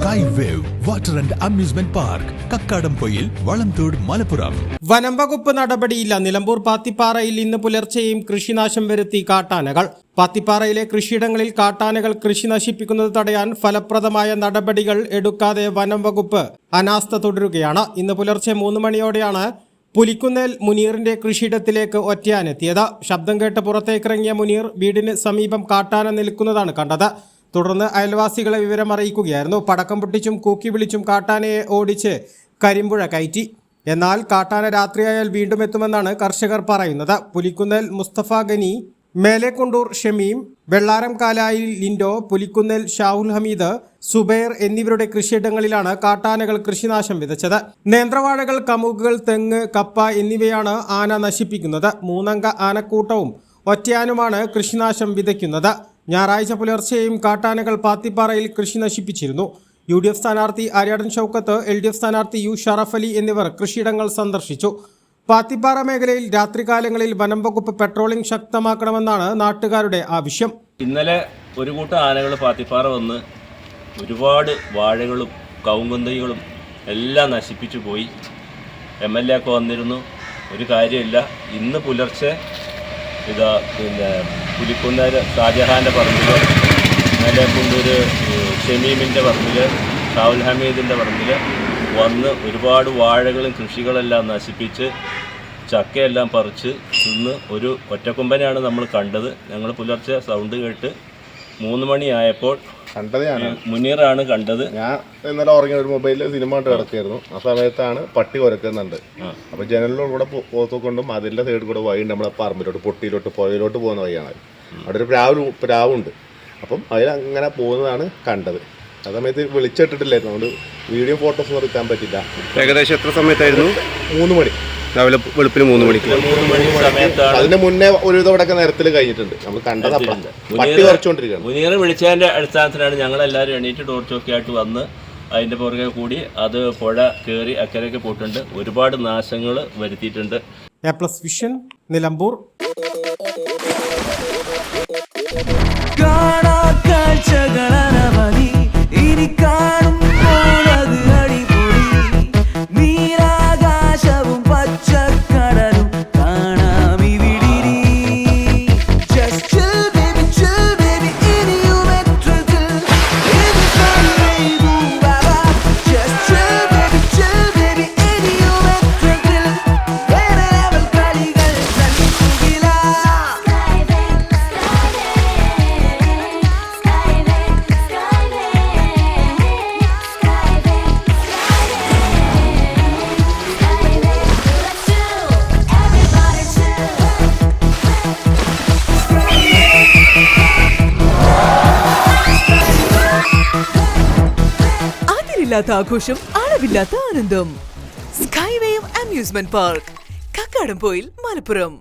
Sky wave water and amusement park Kakkadampoyil Valamthode Malappuram. വനം വകുപ്പ് നടപടിയില്ല. നിലമ്പൂർ പാത്തിപ്പാറയിൽ ഇന്ന് പുലർച്ചെയും കൃഷിനാശം വരുത്തി കാട്ടാനകൾ. പാത്തിപ്പാറയിലെ കൃഷിയിടങ്ങളിൽ കാട്ടാനകൾ കൃഷി നശിപ്പിക്കുന്നത് തടയാൻ ഫലപ്രദമായ നടപടികൾ എടുക്കാതെ വനം വകുപ്പ് അനാസ്ഥ തുടരുകയാണ്. ഇന്ന് പുലർച്ചെ 3 മണിയോടെയാണ് പുലിക്കുന്നേൽ മുനീറിന്റെ കൃഷിയിടത്തിലേക്ക് ഒറ്റയാനെത്തിയത്. ശബ്ദം കേട്ട് പുറത്തേക്കിറങ്ങിയ മുനീർ വീടിന് സമീപം കാട്ടാന നിൽക്കുന്നതാണ് കണ്ടത്. തുടർന്ന് അയൽവാസികളെ വിവരം അറിയിക്കുകയായിരുന്നു. പടക്കം പൊട്ടിച്ചും കൂക്കി വിളിച്ചും കാട്ടാനയെ ഓടിച്ച് കരിമ്പുഴ കയറ്റി. എന്നാൽ കാട്ടാന രാത്രിയായാൽ വീണ്ടും എത്തുമെന്നാണ് കർഷകർ പറയുന്നത്. പുലിക്കുന്നേൽ മുസ്തഫ ഗനി, മേലെക്കൊണ്ടൂർ ഷമീം, വെള്ളാരം കാലായിൽ ലിൻഡോ, പുലിക്കുന്നേൽ ഷാഹുൽ ഹമീദ്, സുബൈർ എന്നിവരുടെ കൃഷിയിടങ്ങളിലാണ് കാട്ടാനകൾ കൃഷിനാശം വിതച്ചത്. നേന്ത്രവാഴകൾ, കമുകുകൾ, തെങ്ങ്, കപ്പ എന്നിവയാണ് ആന നശിപ്പിക്കുന്നത്. 3 അംഗ ആനക്കൂട്ടവും ഒറ്റയാനുമാണ് കൃഷിനാശം വിതയ്ക്കുന്നത്. ഞായറാഴ്ച പുലർച്ചെയും കാട്ടാനകൾ പാത്തിപ്പാറയിൽ കൃഷി നശിപ്പിച്ചിരുന്നു. UDF സ്ഥാനാർത്ഥി ആര്യാടൻ ഷൗക്കത്ത്, LDF സ്ഥാനാർത്ഥി U ഷറഫ് അലി എന്നിവർ കൃഷിയിടങ്ങൾ സന്ദർശിച്ചു. പാത്തിപ്പാറ മേഖലയിൽ രാത്രികാലങ്ങളിൽ വനം വകുപ്പ് പെട്രോളിംഗ് ശക്തമാക്കണമെന്നാണ് നാട്ടുകാരുടെ ആവശ്യം. ഇന്നലെ ഒരു കൂട്ടം ആനകൾ പാത്തിപ്പാറ വന്ന് ഒരുപാട് വാഴകളും കവുങ്ങുന്തൈകളും എല്ലാം നശിപ്പിച്ചു പോയി. MLA ഒക്കെ വന്നിരുന്നു, ഒരു കാര്യമില്ല. ഇന്ന് പുലർച്ചെ പുലിക്കുന്നേൽ ഷാജഹാൻ്റെ പറമ്പിൽ, മേലെക്കൊണ്ടൂർ ഷമീമിൻ്റെ പറമ്പിൽ, ഷാഹുൽ ഹമീദിൻ്റെ പറമ്പിൽ വന്ന് ഒരുപാട് വാഴകളും കൃഷികളെല്ലാം നശിപ്പിച്ച് ചക്കയെല്ലാം പറിച്ച് തിന്ന് ഒരു ഒറ്റക്കൊമ്പനെയാണ് നമ്മൾ കണ്ടത്. ഞങ്ങൾ പുലർച്ചെ സൗണ്ട് കേട്ട് 3 മണിയായപ്പോൾ മുനീറാണ് കണ്ടത്. ഞാൻ ഇന്നലെ ഉറങ്ങിയ ഒരു മൊബൈലിൽ സിനിമ കണ്ട് കിടക്കുകയായിരുന്നു. ആ സമയത്താണ് പട്ടി കുരക്കുന്നുണ്ട്. അപ്പോൾ ജനലിലൂടെ പോത്തുകൊണ്ടും അതിൻ്റെ സൈഡിൽ കൂടെ വഴിയുണ്ട്. നമ്മളെ പറമ്പിലോട്ട് പൊട്ടിയിലോട്ട് പുഴയിലോട്ട് പോകുന്ന വഴിയാണ്. അവിടെ ഒരു പ്രാവുണ്ട്. അപ്പം അതിലങ്ങനെ പോകുന്നതാണ് കണ്ടത്. ആ സമയത്ത് വിളിച്ചിട്ടില്ലായിരുന്നു, അതുകൊണ്ട് വീഡിയോ ഫോട്ടോസൊന്നും എടുക്കാൻ പറ്റില്ല. ഏകദേശം എത്ര സമയത്തായിരുന്നു? 3 മണി, രാവിലെ വെളുപ്പിന് 3 മണിക്ക്. 3 മണി സമയത്താണ്. അതിന് മുന്നേ ഒരു ഇതോടൊക്കെ നേരത്തിൽ കഴിഞ്ഞിട്ടുണ്ട്. നമ്മൾ കണ്ടത് പട്ടി കുറച്ചുകൊണ്ടിരിക്കുകയാണ്. മുനീർ വിളിച്ചതിൻ്റെ അടിസ്ഥാനത്തിലാണ് ഞങ്ങളെല്ലാവരും എണീറ്റ് ടോർച്ചൊക്കെ ആയിട്ട് വന്ന് അതിൻ്റെ പുറകെ കൂടി അത് പുഴ കയറി അക്കരയ്ക്ക് പോയിട്ടുണ്ട്. ഒരുപാട് നാശങ്ങൾ വരുത്തിയിട്ടുണ്ട്. A+ vision, Nilambur. അതിരില്ലാത്ത ആഘോഷം, അളവില്ലാത്ത ആനന്ദം. Skywave amusement park, Kakkadampoyil, Malappuram.